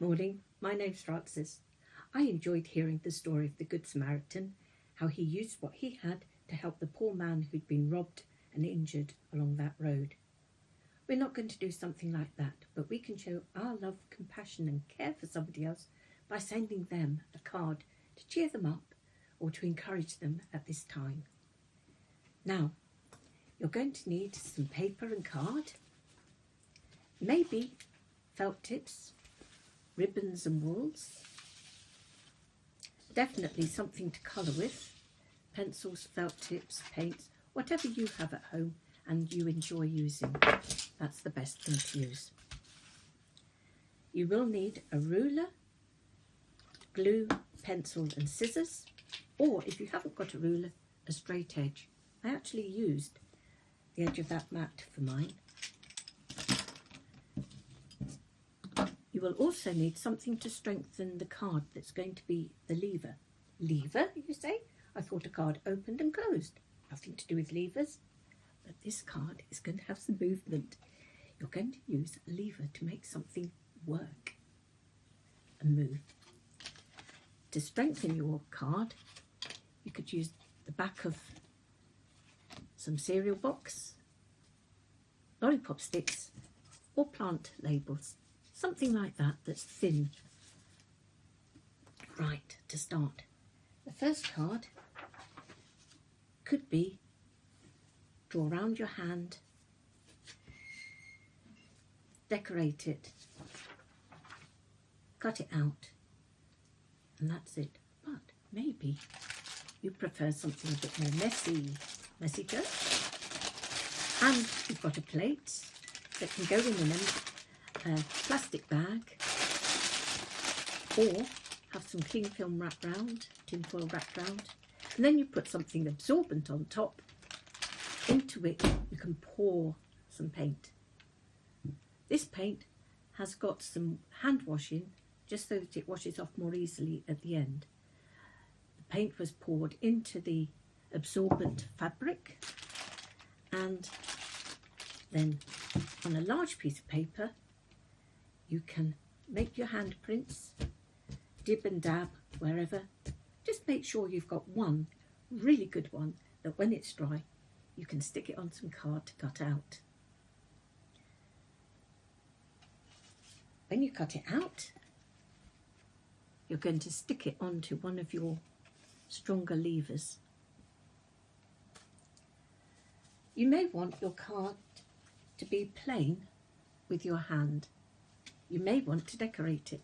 morning, my name's Frances. I enjoyed hearing the story of the Good Samaritan, how he used what he had to help the poor man who'd been robbed and injured along that road. We're not going to do something like that, but we can show our love, compassion and care for somebody else by sending them a card to cheer them up or to encourage them at this time. Now, you're going to need some paper and card, maybe felt tips, ribbons and wools, definitely something to colour with, pencils, felt tips, paints, whatever you have at home and you enjoy using. That's the best thing to use. You will need a ruler, glue, pencil and scissors, or if you haven't got a ruler, a straight edge. I actually used the edge of that mat for mine. You will also need something to strengthen the card that's going to be the lever. Lever, you say? I thought a card opened and closed. Nothing to do with levers. But this card is going to have some movement. You're going to use a lever to make something work and move. To strengthen your card, you could use the back of some cereal box, lollipop sticks, or plant labels. Something like that that's thin. Right, to start. The first card could be draw around your hand, decorate it, cut it out, and that's it. But maybe you prefer something a bit more messier, and you've got a plate that can go in a plastic bag, or have some cling film wrapped round, tin foil wrapped round, and then you put something absorbent on top. Into it you can pour some paint. This paint has got some hand washing just so that it washes off more easily at the end. The paint was poured into the absorbent fabric, and then on a large piece of paper you can make your handprints, dib and dab wherever. Just make sure you've got one really good one that when it's dry you can stick it on some card to cut out. When you cut it out, you're going to stick it onto one of your stronger levers. You may want your card to be plain with your hand. You may want to decorate it.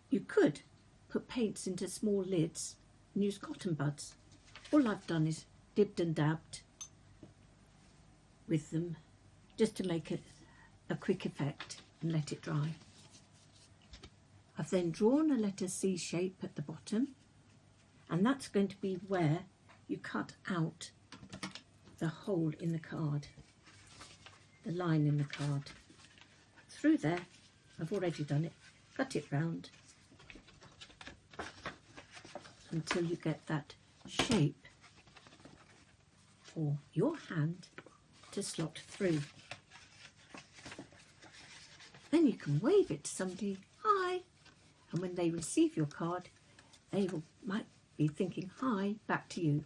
You could put paints into small lids and use cotton buds. All I've done is dibbed and dabbed with them just to make it a quick effect and let it dry. I've then drawn a letter C shape at the bottom, and that's going to be where you cut out the hole in the card, the line in the card. Through there, I've already done it, cut it round until you get that shape for your hand to slot through. Then you can wave it to somebody, hi, and when they receive your card, they might be thinking hi back to you.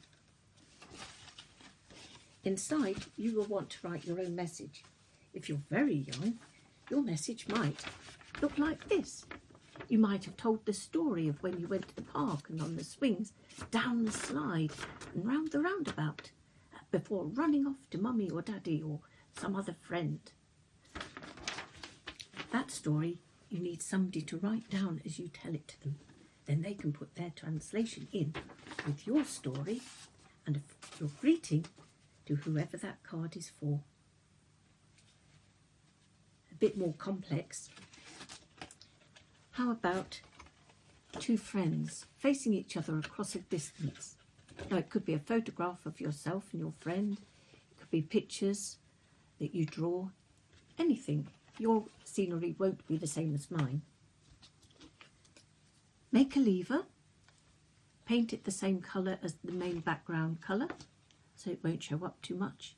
Inside, you will want to write your own message. If you're very young, your message might look like this. You might have told the story of when you went to the park and on the swings, down the slide and round the roundabout before running off to mummy or daddy or some other friend. That story you need somebody to write down as you tell it to them. Then they can put their translation in with your story and your greeting to whoever that card is for. A bit more complex. How about two friends facing each other across a distance? Now it could be a photograph of yourself and your friend. It could be pictures that you draw. Anything. Your scenery won't be the same as mine. Make a lever. Paint it the same colour as the main background colour so it won't show up too much.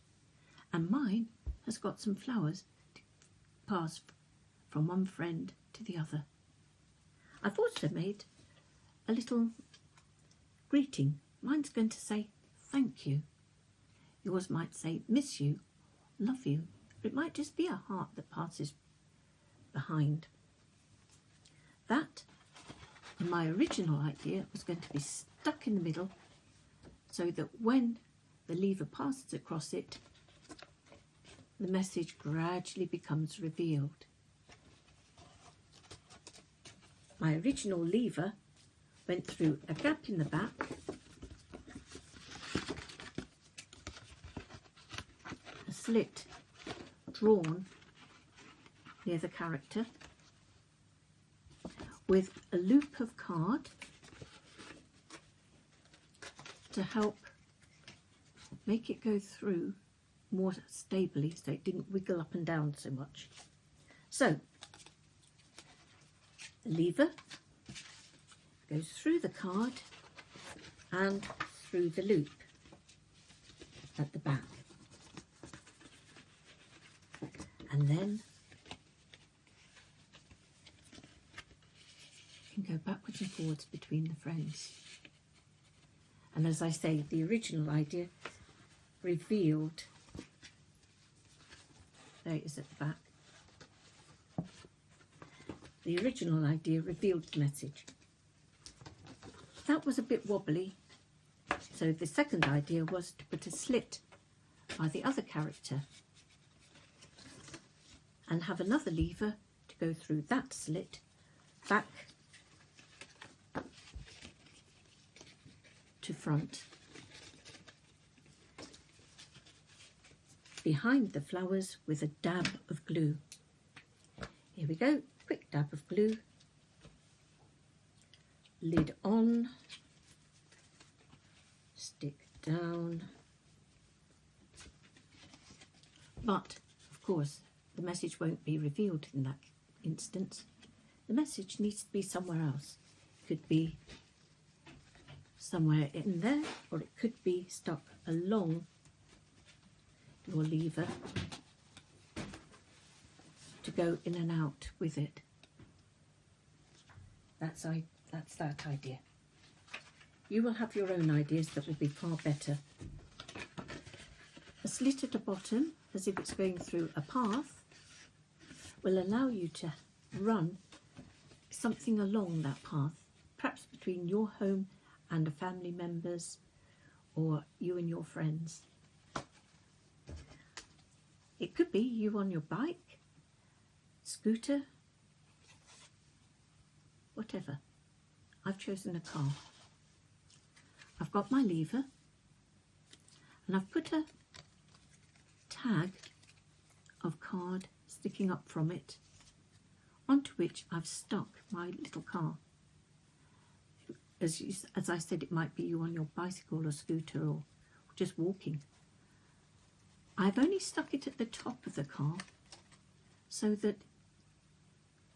And mine has got some flowers to pass from one friend to the other. I've also made a little greeting. Mine's going to say thank you. Yours might say miss you, love you. It might just be a heart that passes behind. That, in my original idea, was going to be stuck in the middle so that when the lever passes across it, the message gradually becomes revealed. My original lever went through a gap in the back, a slit drawn near the character, with a loop of card to help make it go through more stably so it didn't wiggle up and down so much. So the lever goes through the card and through the loop at the back, and then you can go backwards and forwards between the friends. And as I say, the original idea revealed, there it is at the back, the original idea revealed the message. That was a bit wobbly, so the second idea was to put a slit by the other character and have another lever to go through that slit back to front, behind the flowers with a dab of glue. Here we go, quick dab of glue, lid on, stick down. But of course the message won't be revealed in that instance. The message needs to be somewhere else. It could be somewhere in there, or it could be stuck along your lever to go in and out with it. That's that idea. You will have your own ideas that will be far better. A slit at the bottom, as if it's going through a path, will allow you to run something along that path, perhaps between your home and a family member's, or you and your friends. It could be you on your bike, scooter, whatever. I've chosen a car. I've got my lever and I've put a tag of card sticking up from it, onto which I've stuck my little car. As I said, it might be you on your bicycle or scooter or just walking. I've only stuck it at the top of the car so that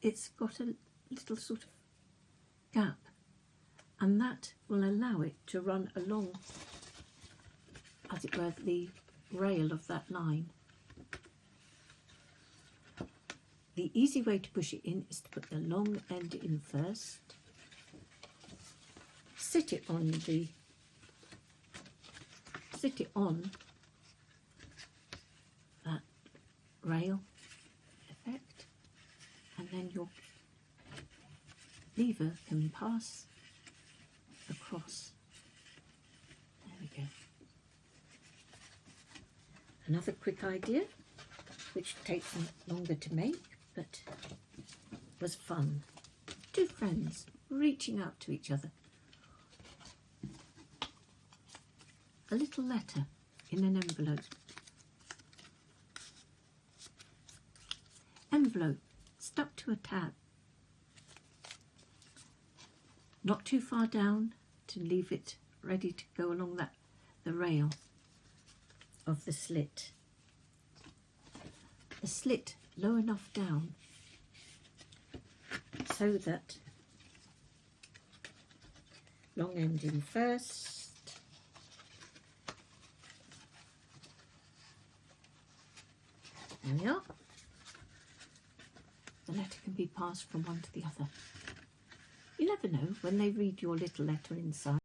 it's got a little sort of gap, and that will allow it to run along, as it were, the rail of that line. The easy way to push it in is to put the long end in first, sit it on that rail effect, and then your lever can pass across. There we go. Another quick idea, which takes longer to make, but was fun. Two friends reaching out to each other. A little letter in an envelope. Envelope stuck to a tab. Not too far down to leave it ready to go along the rail of the slit. The slit low enough down so that long end in first, there we are, the letter passed from one to the other. You never know when they read your little letter inside.